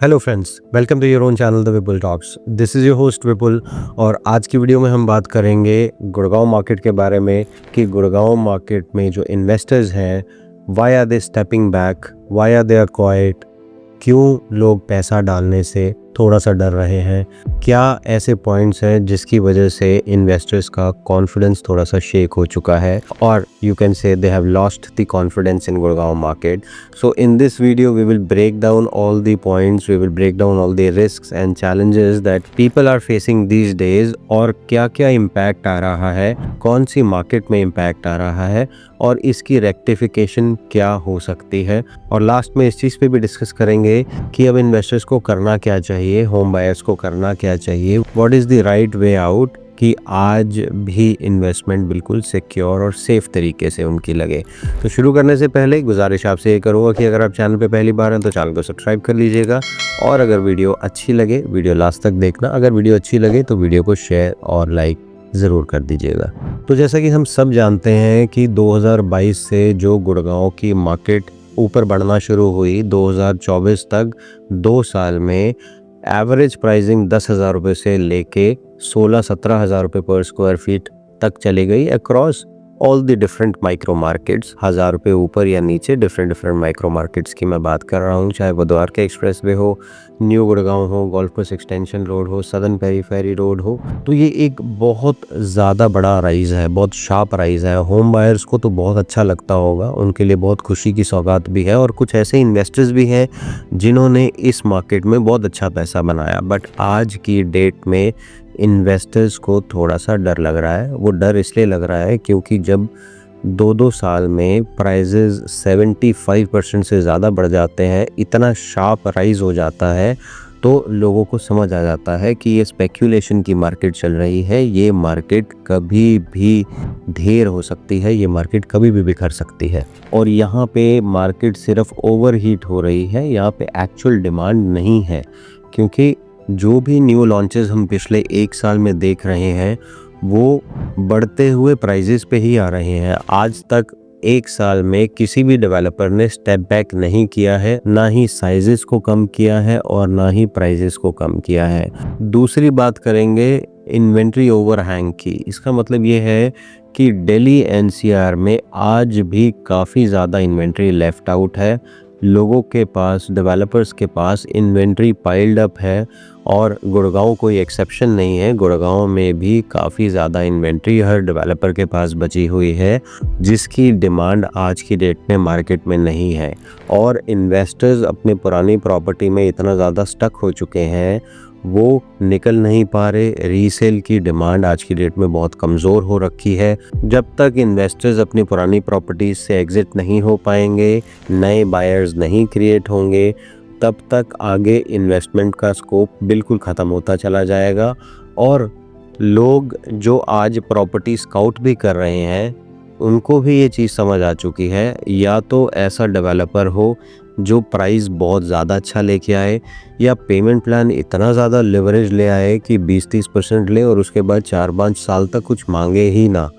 Hello friends, welcome to your own channel the Vipul talks. This is your host Vipul और आज की video में हम बात करेंगे गुड़गांव मार्केट के बारे में कि गुड़गांव मार्केट में जो इन्वेस्टर्स हैं, why are they stepping back, why are they are quite, क्यों लोग पैसा डालने से थोड़ा सा डर रहे हैं, क्या ऐसे पॉइंट्स हैं जिसकी वजह से इन्वेस्टर्स का कॉन्फिडेंस थोड़ा सा शेक हो चुका है और you can say they have lost the confidence in Gurgaon market. So in this video we will break down all the points, we will break down all the risks and challenges that people are facing these days और क्या क्या impact आ रहा है, कौन सी market में impact आ रहा है और इसकी rectification क्या हो सकती है. और लास्ट में इस चीज़ पे भी डिस्कस करेंगे कि अब इन्वेस्टर्स को करना क्या चाहिए, होम बायर्स को करना क्या चाहिए, what is the right way out कि आज भी इन्वेस्टमेंट बिल्कुल सिक्योर और सेफ तरीके से उनकी लगे. तो शुरू करने से पहले गुजारिश आपसे ये करूँगा कि अगर आप चैनल पे पहली बार हैं तो चैनल को सब्सक्राइब कर लीजिएगा और अगर वीडियो अच्छी लगे वीडियो लास्ट तक देखना. अगर वीडियो अच्छी लगे तो वीडियो को शेयर और लाइक ज़रूर कर दीजिएगा. तो जैसा कि हम सब जानते हैं कि 2022 से जो गुड़गांव की मार्केट ऊपर बढ़ना शुरू हुई, 2024 तक 2 साल में एवरेज प्राइसिंग 10,000 रुपये से लेके 16-17 हज़ार रुपये पर स्क्वायर फीट तक चली गई across all the different micro markets. 1,000 रुपये ऊपर या नीचे डिफरेंट माइक्रो मार्केट्स की मैं बात कर रहा हूँ, चाहे वो द्वारका एक्सप्रेस वे हो, न्यू गुड़गांव हो, गोल्फ कोर्स एक्सटेंशन रोड हो, सदर्न पेरीफेरी रोड हो. तो ये एक बहुत ज़्यादा बड़ा राइज़ है, बहुत शार्प राइज़ है. होम बायर्स को तो बहुत अच्छा लगता होगा, उनके लिए बहुत खुशी की सौगात भी है और कुछ ऐसे इन्वेस्टर्स भी हैं जिन्होंने इस मार्केट में बहुत अच्छा पैसा बनाया. बट आज की डेट में इन्वेस्टर्स को थोड़ा सा डर लग रहा है. वो डर इसलिए लग रहा है क्योंकि जब 2-2 साल में प्राइजेज़ 75% से ज़्यादा बढ़ जाते हैं, इतना शार्प राइज हो जाता है, तो लोगों को समझ आ जाता है कि ये स्पेक्यूलेशन की मार्केट चल रही है. ये मार्केट कभी भी ढेर हो सकती है, ये मार्केट कभी भी बिखर सकती है. और यहाँ पे मार्केट सिर्फ ओवर हीट हो रही है, यहाँ पे एक्चुअल डिमांड नहीं है. क्योंकि जो भी न्यू लॉन्चेस हम पिछले 1 साल में देख रहे हैं वो बढ़ते हुए प्राइजेस पे ही आ रहे हैं. आज तक 1 साल में किसी भी डेवलपर ने स्टेप बैक नहीं किया है, ना ही साइजेस को कम किया है और ना ही प्राइजेस को कम किया है. दूसरी बात करेंगे इन्वेंट्री ओवरहैंग की. इसका मतलब ये है कि दिल्ली एनसीआर में आज भी काफ़ी ज़्यादा इन्वेंट्री लेफ्ट आउट है. लोगों के पास, डेवलपर्स के पास इन्वेंट्री पाइल्ड अप है और गुड़गांव कोई एक्सेप्शन नहीं है. गुड़गांव में भी काफ़ी ज़्यादा इन्वेंट्री हर डेवलपर के पास बची हुई है जिसकी डिमांड आज की डेट में मार्केट में नहीं है. और इन्वेस्टर्स अपने पुरानी प्रॉपर्टी में इतना ज़्यादा स्टक हो चुके हैं, वो निकल नहीं पा रहे. रीसेल की डिमांड आज की डेट में बहुत कमज़ोर हो रखी है. जब तक इन्वेस्टर्स अपनी पुरानी प्रॉपर्टीज़ से एग्ज़िट नहीं हो पाएंगे, नए बायर्स नहीं क्रिएट होंगे, तब तक आगे इन्वेस्टमेंट का स्कोप बिल्कुल ख़त्म होता चला जाएगा. और लोग जो आज प्रॉपर्टी स्काउट भी कर रहे हैं उनको भी ये चीज़ समझ आ चुकी है, या तो ऐसा डेवलपर हो जो प्राइस बहुत ज़्यादा अच्छा लेके आए या पेमेंट प्लान इतना ज़्यादा लिवरेज ले आए कि 20-30% ले और उसके बाद 4-5 साल तक कुछ मांगे ही ना.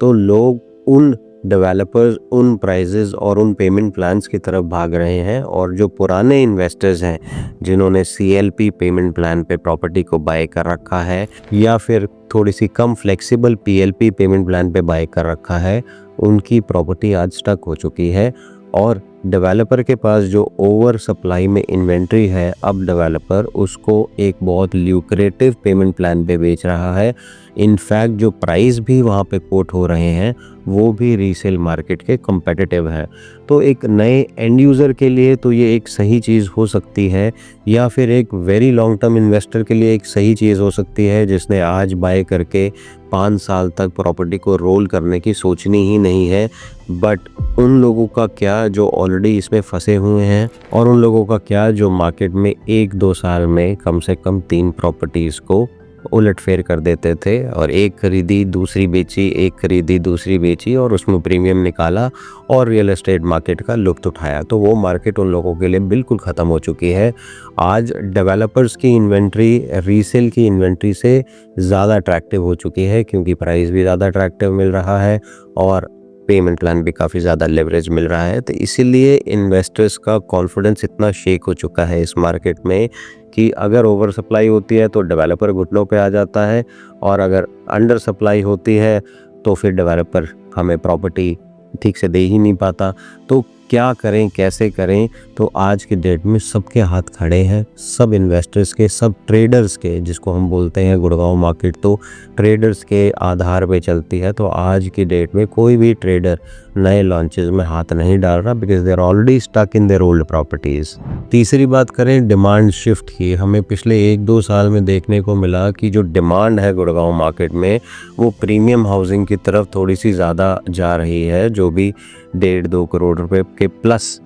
तो लोग उन डेवलपर्स, उन प्राइजेज़ और उन पेमेंट प्लान्स की तरफ भाग रहे हैं. और जो पुराने इन्वेस्टर्स हैं जिन्होंने CLP पेमेंट प्लान पे प्रॉपर्टी को बाय कर रखा है या फिर थोड़ी सी कम फ्लेक्सिबल PLP पेमेंट प्लान पे बाय कर रखा है, उनकी प्रॉपर्टी आज स्टक हो चुकी है. और डेवलपर के पास जो ओवर सप्लाई में इन्वेंट्री है, अब डेवलपर उसको एक बहुत ल्यूक्रेटिव पेमेंट प्लान पे बेच रहा है. इनफैक्ट जो प्राइस भी वहाँ पे कोट हो रहे हैं वो भी रीसेल मार्केट के कम्पेटिटिव है. तो एक नए एंड यूज़र के लिए तो ये एक सही चीज़ हो सकती है, या फिर एक वेरी लॉन्ग टर्म इन्वेस्टर के लिए एक सही चीज़ हो सकती है जिसने आज बाय करके 5 साल तक प्रॉपर्टी को रोल करने की सोचनी ही नहीं है. बट उन लोगों का क्या जो ऑलरेडी इसमें फंसे हुए हैं, और उन लोगों का क्या जो मार्केट में 1-2 साल में कम से कम 3 प्रॉपर्टीज़ को उलटफेर कर देते थे और एक खरीदी दूसरी बेची, एक खरीदी दूसरी बेची और उसमें प्रीमियम निकाला और रियल एस्टेट मार्केट का लुत्फ़ उठाया. तो वो मार्केट उन लोगों के लिए बिल्कुल ख़त्म हो चुकी है. आज डेवलपर्स की इन्वेंट्री रीसेल की इन्वेंट्री से ज़्यादा अट्रैक्टिव हो चुकी है क्योंकि प्राइस भी ज़्यादा अट्रैक्टिव मिल रहा है और पेमेंट प्लान भी काफ़ी ज़्यादा लेवरेज मिल रहा है। तो इसीलिए इन्वेस्टर्स का कॉन्फिडेंस इतना शेक हो चुका है इस मार्केट में कि अगर ओवर सप्लाई होती है तो डेवलपर घुटनों पे आ जाता है, और अगर अंडर सप्लाई होती है तो फिर डेवलपर हमें प्रॉपर्टी ठीक से दे ही नहीं पाता। तो क्या करें, कैसे करें? तो आज के डेट में सबके हाथ खड़े हैं, सब इन्वेस्टर्स के, सब ट्रेडर्स के, जिसको हम बोलते हैं गुड़गांव मार्केट तो ट्रेडर्स के आधार पे चलती है। तो आज की डेट में कोई भी ट्रेडर नए लॉन्चेस में हाथ नहीं डाल रहा, because they are already stuck in their old properties. तीसरी बात करें डिमांड शिफ्ट की, हमें पिछले 1-2 साल में देखने को मिला कि जो डिमांड है गुड़गांव मार्केट में वो प्रीमियम हाउसिंग की तरफ थोड़ी सी ज़्यादा जा रही है। जो भी 1.5-2 करोड़ रुपए के प्लस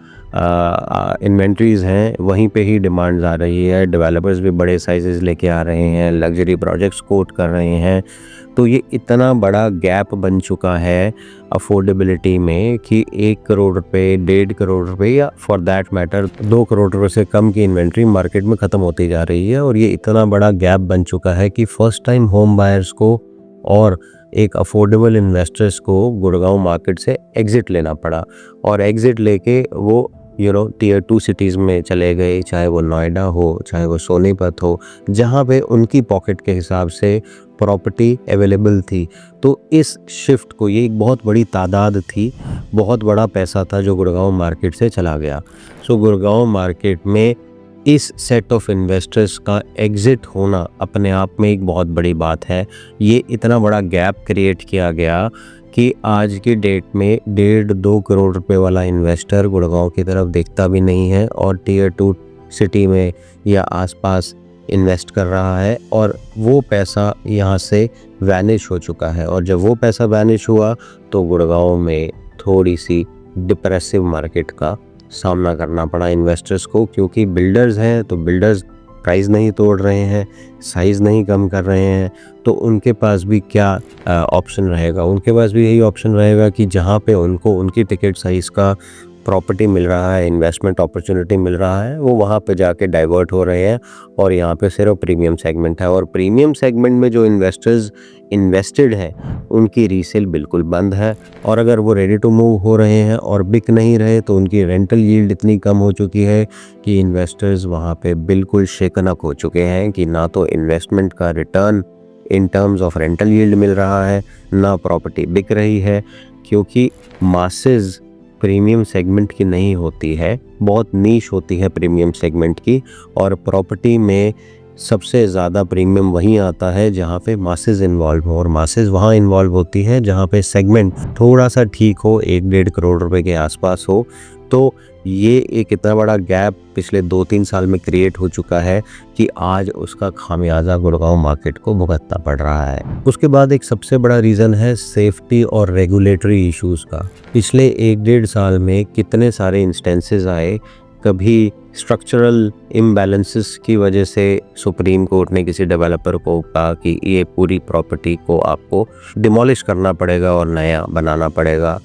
इन्वेंट्रीज़ हैं वहीं पे ही डिमांड आ रही है। डेवलपर्स भी बड़े साइजेस लेके आ रहे हैं, लग्जरी प्रोजेक्ट्स कोट कर रहे हैं। तो ये इतना बड़ा गैप बन चुका है अफोर्डेबिलिटी में कि 1 करोड़ रुपए, 1.5 करोड़ रुपए, या फॉर दैट मैटर 2 करोड़ रुपए से कम की इन्वेंट्री मार्केट में ख़त्म होती जा रही है। और ये इतना बड़ा गैप बन चुका है कि फर्स्ट टाइम होम बायर्स को और एक अफोर्डेबल इन्वेस्टर्स को गुड़गांव मार्केट से एग्ज़िट लेना पड़ा, और एग्ज़िट लेके वो टियर 2 सिटीज़ में चले गए, चाहे वो नोएडा हो, चाहे वो सोनीपत हो, जहाँ पे उनकी पॉकेट के हिसाब से प्रॉपर्टी अवेलेबल थी। तो इस शिफ्ट को, ये एक बहुत बड़ी तादाद थी, बहुत बड़ा पैसा था जो गुड़गांव मार्केट से चला गया। सो गुड़गांव मार्केट में इस सेट ऑफ इन्वेस्टर्स का एग्ज़िट होना अपने आप में एक बहुत बड़ी बात है। ये इतना बड़ा गैप क्रिएट किया गया कि आज की डेट में 1.5-2 करोड़ रुपए वाला इन्वेस्टर गुड़गांव की तरफ देखता भी नहीं है और टियर 2 सिटी में या आसपास इन्वेस्ट कर रहा है, और वो पैसा यहाँ से वैनिश हो चुका है। और जब वो पैसा वैनिश हुआ तो गुड़गांव में थोड़ी सी डिप्रेसिव मार्केट का सामना करना पड़ा इन्वेस्टर्स को, क्योंकि बिल्डर्स हैं तो बिल्डर्स प्राइस नहीं तोड़ रहे हैं, साइज़ नहीं कम कर रहे हैं। तो उनके पास भी क्या ऑप्शन रहेगा? उनके पास भी यही ऑप्शन रहेगा कि जहाँ पे उनको उनकी टिकट साइज़ का प्रॉपर्टी मिल रहा है, इन्वेस्टमेंट अपॉर्चुनिटी मिल रहा है, वो वहाँ पे जाके डाइवर्ट हो रहे हैं। और यहाँ पे सिर्फ प्रीमियम सेगमेंट है, और प्रीमियम सेगमेंट में जो इन्वेस्टर्स इन्वेस्टेड हैं उनकी रीसेल बिल्कुल बंद है। और अगर वो रेडी टू मूव हो रहे हैं और बिक नहीं रहे तो उनकी रेंटल यील्ड इतनी कम हो चुकी है कि इन्वेस्टर्स वहाँ पे बिल्कुल शेकन अप हो चुके हैं कि ना तो इन्वेस्टमेंट का return in terms of rental yield मिल रहा है, ना प्रॉपर्टी बिक रही है, क्योंकि मासेस प्रीमियम सेगमेंट की नहीं होती है, बहुत नीश होती है प्रीमियम सेगमेंट की। और प्रॉपर्टी में सबसे ज़्यादा प्रीमियम वहीं आता है जहाँ पे मासेस इन्वॉल्व हो, और मासेस वहाँ इन्वॉल्व होती है जहाँ पे सेगमेंट थोड़ा सा ठीक हो, 1-1.5 करोड़ रुपए के आसपास हो। तो ये एक इतना बड़ा गैप पिछले 2-3 साल में क्रिएट हो चुका है कि आज उसका खामियाजा गुड़गांव मार्केट को भुगतना पड़ रहा है। उसके बाद एक सबसे बड़ा रीज़न है सेफ्टी और रेगुलेटरी इश्यूज़ का। पिछले 1-1.5 साल में कितने सारे इंस्टेंसेस आए, कभी स्ट्रक्चरल इम्बैलेंसेस की वजह से सुप्रीम कोर्ट ने किसी डेवलपर को कहा कि ये पूरी प्रॉपर्टी को आपको डिमोलिश करना पड़ेगा और नया बनाना पड़ेगा।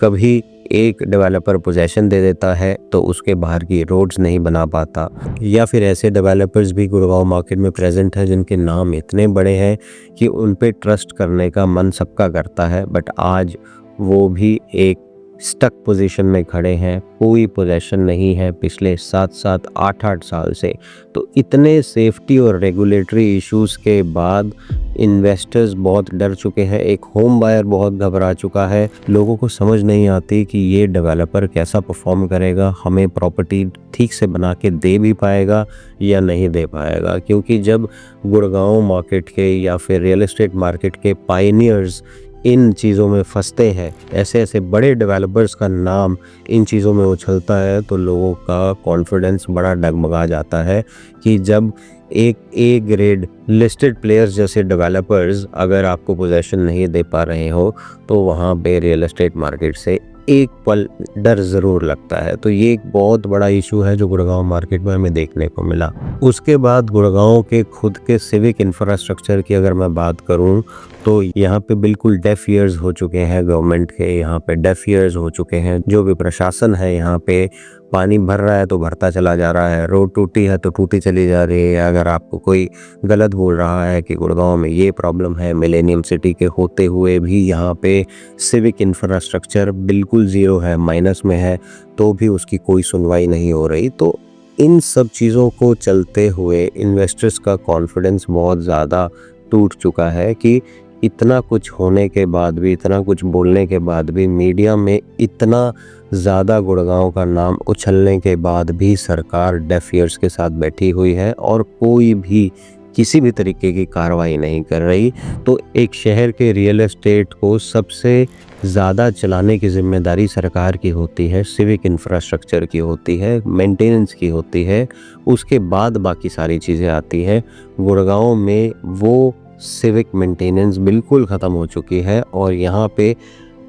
कभी एक डेवलपर पोजेशन दे देता है तो उसके बाहर की रोड्स नहीं बना पाता, या फिर ऐसे डेवलपर्स भी गुड़गांव मार्केट में प्रेजेंट हैं जिनके नाम इतने बड़े हैं कि उन पे ट्रस्ट करने का मन सबका करता है, बट आज वो भी एक स्टक पोजीशन में खड़े हैं, कोई पोजेशन नहीं है पिछले 7-7, 8-8 साल से। तो इतने सेफ्टी और रेगुलेटरी इश्यूज़ के बाद इन्वेस्टर्स बहुत डर चुके हैं, एक होम बायर बहुत घबरा चुका है। लोगों को समझ नहीं आती कि ये डेवलपर कैसा परफॉर्म करेगा, हमें प्रॉपर्टी ठीक से बना के दे भी पाएगा या नहीं दे पाएगा। क्योंकि जब गुड़गांव मार्केट के या फिर रियल एस्टेट मार्केट के पायनियर्स इन चीज़ों में फंसते हैं, ऐसे ऐसे बड़े डेवलपर्स का नाम इन चीज़ों में उछलता है, तो लोगों का कॉन्फिडेंस बड़ा डगमगा जाता है कि जब एक ए ग्रेड लिस्टेड प्लेयर्स जैसे डेवलपर्स अगर आपको पोजीशन नहीं दे पा रहे हो तो वहाँ पे रियल एस्टेट मार्केट से एक पल डर ज़रूर लगता है। तो ये एक बहुत बड़ा इशू है जो गुड़गांव मार्केट में हमें देखने को मिला। उसके बाद गुड़गांव के खुद के सिविक इंफ्रास्ट्रक्चर की अगर मैं बात करूं तो यहाँ पे बिल्कुल डेफ ईयर्स हो चुके हैं गवर्नमेंट के, यहाँ पे डेफ ईयर्स हो चुके हैं जो भी प्रशासन है यहाँ पे। पानी भर रहा है तो भरता चला जा रहा है, रोड टूटी है तो टूटी चली जा रही है। अगर आपको कोई गलत बोल रहा है कि गुड़गांव में ये प्रॉब्लम है, मिलेनियम सिटी के होते हुए भी यहाँ पे सिविक इंफ्रास्ट्रक्चर बिल्कुल ज़ीरो है, माइनस में है, तो भी उसकी कोई सुनवाई नहीं हो रही। तो इन सब चीज़ों को चलते हुए इन्वेस्टर्स का कॉन्फिडेंस बहुत ज़्यादा टूट चुका है कि इतना कुछ होने के बाद भी, इतना कुछ बोलने के बाद भी, मीडिया में इतना ज़्यादा गुड़गांव का नाम उछलने के बाद भी सरकार डेफ ईयर्स के साथ बैठी हुई है और कोई भी किसी भी तरीके की कार्रवाई नहीं कर रही। तो एक शहर के रियल एस्टेट को सबसे ज़्यादा चलाने की जिम्मेदारी सरकार की होती है, सिविक इंफ्रास्ट्रक्चर की होती है, मेंटेनेंस की होती है, उसके बाद बाकी सारी चीज़ें आती हैं। गुड़गांव में वो सिविक मेंटेनेंस बिल्कुल ख़त्म हो चुकी है और यहाँ पे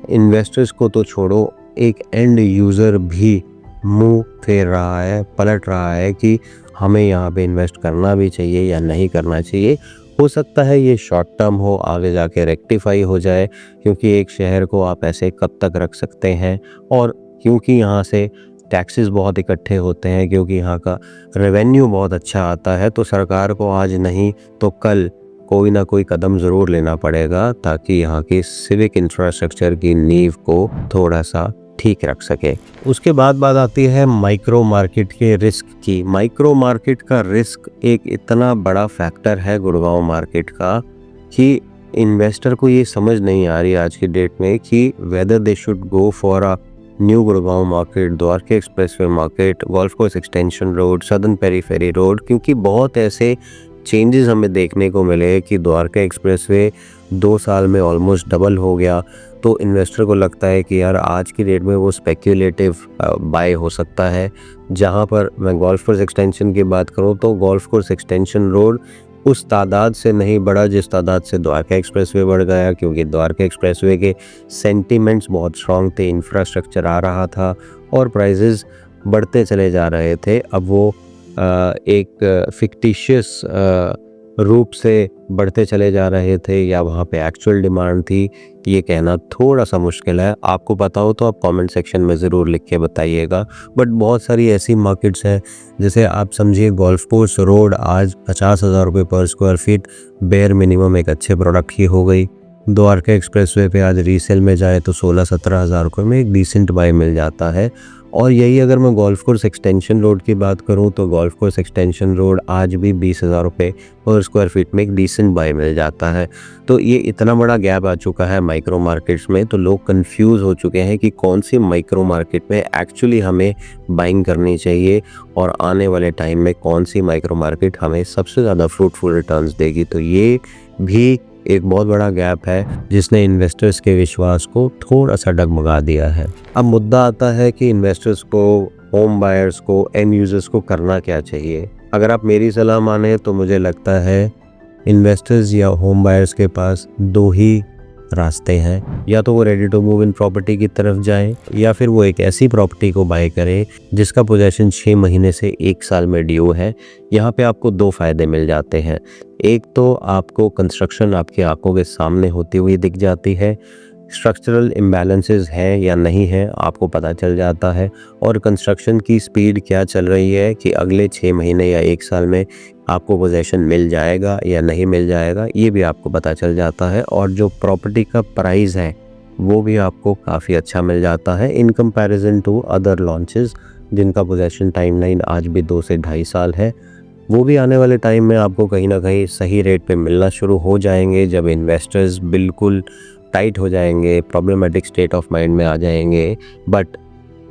इन्वेस्टर्स को तो छोड़ो, एक एंड यूज़र भी मुंह फेर रहा है, पलट रहा है कि हमें यहाँ पे इन्वेस्ट करना भी चाहिए या नहीं करना चाहिए। हो सकता है ये शॉर्ट टर्म हो, आगे जाके रेक्टिफाई हो जाए, क्योंकि एक शहर को आप ऐसे कब तक रख सकते हैं। और क्योंकि यहाँ से टैक्सेस बहुत इकट्ठे होते हैं, क्योंकि यहाँ का रेवेन्यू बहुत अच्छा आता है, तो सरकार को आज नहीं तो कल कोई ना कोई कदम ज़रूर लेना पड़ेगा ताकि यहाँ की सिविक इंफ्रास्ट्रक्चर की नींव को थोड़ा सा ठीक रख सके। उसके बाद बात आती है माइक्रो मार्केट के रिस्क की। माइक्रो मार्केट का रिस्क एक इतना बड़ा फैक्टर है गुड़गांव मार्केट का कि इन्वेस्टर को ये समझ नहीं आ रही आज की डेट में कि whether they should go for a new Gurgaon market, Dwarka expressway market, golf course extension road, southern periphery road. क्योंकि बहुत ऐसे चेंजेस हमें देखने को मिले कि द्वारका एक्सप्रेसवे 2 साल में ऑलमोस्ट डबल हो गया। तो इन्वेस्टर को लगता है कि यार आज की डेट में वो स्पेक्यूलेटिव बाय हो सकता है। जहां पर मैं गोल्फ कोर्स एक्सटेंशन की बात करूं तो गोल्फ कोर्स एक्सटेंशन रोड उस तादाद से नहीं बढ़ा जिस तादाद से द्वारका एक्सप्रेसवे बढ़ गया, क्योंकि द्वारका एक्सप्रेसवे के सेंटीमेंट्स बहुत स्ट्रॉन्ग थे, इंफ्रास्ट्रक्चर आ रहा था और प्राइजेस बढ़ते चले जा रहे थे। अब वो एक फिक्टिशियस रूप से बढ़ते चले जा रहे थे या वहाँ पे एक्चुअल डिमांड थी, ये कहना थोड़ा सा मुश्किल है। आपको पता हो तो आप कमेंट सेक्शन में ज़रूर लिख के बताइएगा। बट बहुत सारी ऐसी मार्केट्स हैं, जैसे आप समझिए गोल्फ कोर्स रोड आज 50,000 रुपये पर स्क्वायर फीट बेयर मिनिमम एक अच्छे प्रोडक्ट की हो गई। द्वारका एक्सप्रेसवे पे आज रीसेल में जाए तो 16-17 हज़ार रुपये में एक डिसेंट बाय मिल जाता है। और यही अगर मैं गोल्फ कोर्स एक्सटेंशन रोड की बात करूं तो गोल्फ कोर्स एक्सटेंशन रोड आज भी 20,000 रुपये पर स्क्वायर फीट में एक डिसेंट बाय मिल जाता है। तो ये इतना बड़ा गैप आ चुका है माइक्रो मार्केट्स में, तो लोग कंफ्यूज हो चुके हैं कि कौन सी माइक्रो मार्केट में एक्चुअली हमें बाइंग करनी चाहिए और आने वाले टाइम में कौन सी माइक्रो मार्केट हमें सबसे ज़्यादा फ्रूटफुल रिटर्न्स देगी। तो ये भी एक बहुत बड़ा गैप है जिसने इन्वेस्टर्स के विश्वास को थोड़ा सा डगमगा दिया है। अब मुद्दा आता है कि इन्वेस्टर्स को, होम बायर्स को, एंड यूजर्स को करना क्या चाहिए। अगर आप मेरी सलाह माने तो मुझे लगता है इन्वेस्टर्स या होम बायर्स के पास 2 ही रास्ते हैं। या तो वो ready to move in property की तरफ जाएं या फिर वो एक ऐसी प्रॉपर्टी को बाय करें जिसका पोजेशन 6 महीने से 1 साल में ड्यू है। यहाँ पे आपको 2 फ़ायदे मिल जाते हैं। एक तो आपको कंस्ट्रक्शन आपकी आंखों के सामने होती हुई दिख जाती है, स्ट्रक्चरल इम्बैलेंसेस हैं या नहीं है आपको पता चल जाता है, और कंस्ट्रक्शन की स्पीड क्या चल रही है कि अगले 6 महीने या 1 साल में आपको पोजेशन मिल जाएगा या नहीं मिल जाएगा, ये भी आपको पता चल जाता है। और जो प्रॉपर्टी का प्राइस है वो भी आपको काफ़ी अच्छा मिल जाता है in comparison to other launches जिनका पोजेशन टाइमलाइन आज भी 2 से 2.5 साल है। वो भी आने वाले टाइम में आपको कहीं ना कहीं सही रेट पे मिलना शुरू हो जाएंगे जब इन्वेस्टर्स बिल्कुल टाइट हो जाएंगे, प्रॉब्लमेटिक स्टेट ऑफ माइंड में आ जाएंगे। बट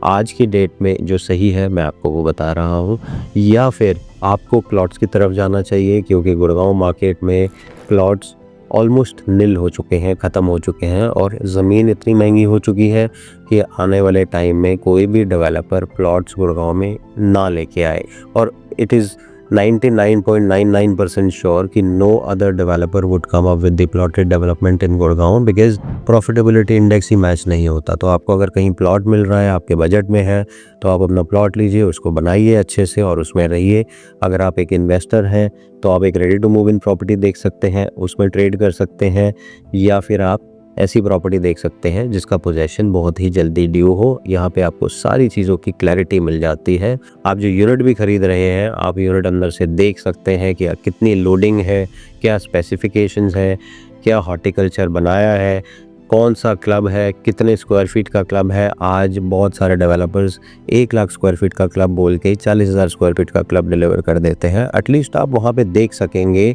आज की डेट में जो सही है मैं आपको वो बता रहा हूँ। या फिर आपको प्लॉट्स की तरफ जाना चाहिए, क्योंकि गुड़गांव मार्केट में प्लॉट्स ऑलमोस्ट नील हो चुके हैं, ख़त्म हो चुके हैं, और ज़मीन इतनी महंगी हो चुकी है कि आने वाले टाइम में कोई भी डेवलपर प्लॉट्स गुड़गांव में ना लेके आए। और इट इज़ 99.99% श्योर कि no other developer would come up with the plotted development in Gurgaon, because profitability index ही मैच नहीं होता। तो आपको अगर कहीं प्लॉट मिल रहा है, आपके बजट में है, तो आप अपना प्लॉट लीजिए, उसको बनाइए अच्छे से और उसमें रहिए। अगर आप एक इन्वेस्टर हैं तो आप एक ready to move in property देख सकते हैं, उसमें ट्रेड कर सकते हैं, या फिर आप ऐसी प्रॉपर्टी देख सकते हैं जिसका पोजेशन बहुत ही जल्दी ड्यू हो। यहाँ पे आपको सारी चीज़ों की क्लैरिटी मिल जाती है। आप जो यूनिट भी खरीद रहे हैं, आप यूनिट अंदर से देख सकते हैं कि कितनी लोडिंग है, क्या स्पेसिफिकेशंस है, क्या हॉर्टिकल्चर बनाया है, कौन सा क्लब है, कितने स्क्वायर फीट का क्लब है। आज बहुत सारे डेवलपर्स 1 लाख स्क्वायर फीट का क्लब बोल के 40,000 स्क्वायर फीट का क्लब डिलीवर कर देते हैं। एटलीस्ट आप वहाँ पे देख सकेंगे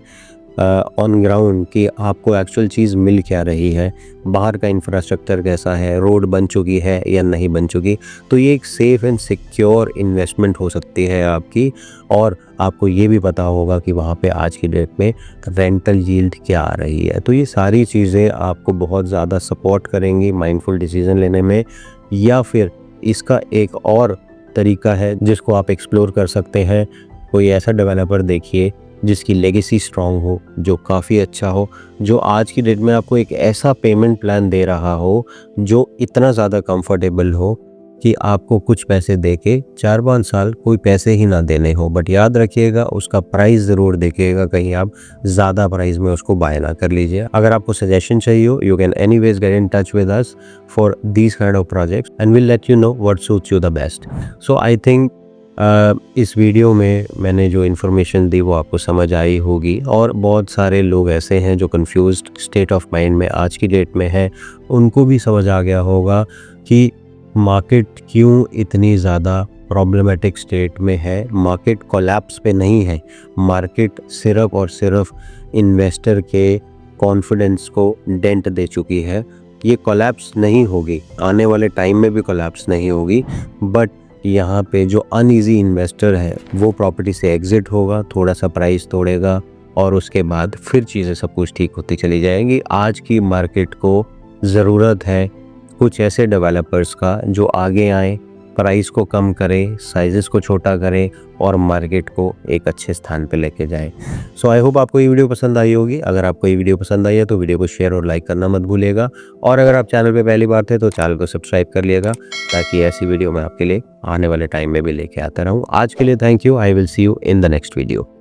ऑन ग्राउंड कि आपको एक्चुअल चीज़ मिल क्या रही है, बाहर का इंफ्रास्ट्रक्चर कैसा है, रोड बन चुकी है या नहीं बन चुकी। तो ये एक सेफ़ एंड सिक्योर इन्वेस्टमेंट हो सकती है आपकी। और आपको ये भी पता होगा कि वहाँ पे आज की डेट में रेंटल यील्ड क्या आ रही है। तो ये सारी चीज़ें आपको बहुत ज़्यादा सपोर्ट करेंगी माइंडफुल डिसीजन लेने में। या फिर इसका एक और तरीका है जिसको आप एक्सप्लोर कर सकते हैं। कोई ऐसा डेवलपर देखिए जिसकी लेगेसी स्ट्रांग हो, जो काफ़ी अच्छा हो, जो आज की डेट में आपको एक ऐसा पेमेंट प्लान दे रहा हो जो इतना ज़्यादा कंफर्टेबल हो कि आपको कुछ पैसे दे के 4-5 साल कोई पैसे ही ना देने हो। बट याद रखिएगा, उसका प्राइस ज़रूर देखिएगा, कहीं आप ज़्यादा प्राइस में उसको बाय ना कर लीजिए। अगर आपको सजेशन चाहिए हो, you can anyways get in touch with us for these kind of projects and will let you know what suits you the best. So I think इस वीडियो में मैंने जो इन्फॉर्मेशन दी वो आपको समझ आई होगी। और बहुत सारे लोग ऐसे हैं जो कंफ्यूज्ड स्टेट ऑफ माइंड में आज की डेट में है, उनको भी समझ आ गया होगा कि मार्केट क्यों इतनी ज़्यादा प्रॉब्लमेटिक स्टेट में है। मार्केट कोलैप्स पे नहीं है, मार्केट सिर्फ और सिर्फ इन्वेस्टर के कॉन्फिडेंस को डेंट दे चुकी है। ये कोलैप्स नहीं होगी, आने वाले टाइम में भी कोलैप्स नहीं होगी, बट यहाँ पे जो अनईजी इन्वेस्टर है वो प्रॉपर्टी से एग्जिट होगा, थोड़ा सा प्राइस तोड़ेगा और उसके बाद फिर चीज़ें सब कुछ ठीक होती चली जाएंगी। आज की मार्केट को ज़रूरत है कुछ ऐसे डेवलपर्स का जो आगे आए, प्राइस को कम करें, साइजेस को छोटा करें और मार्केट को एक अच्छे स्थान पे लेके जाएं। सो आई होप आपको ये वीडियो पसंद आई होगी। अगर आपको ये वीडियो पसंद आई है तो वीडियो को शेयर और लाइक करना मत भूलिएगा। और अगर आप चैनल पे पहली बार थे तो चैनल को सब्सक्राइब कर लिएगा, ताकि ऐसी वीडियो मैं आपके लिए आने वाले टाइम में भी लेके आता रहूँ। आज के लिए thank you. I will see you in the next video.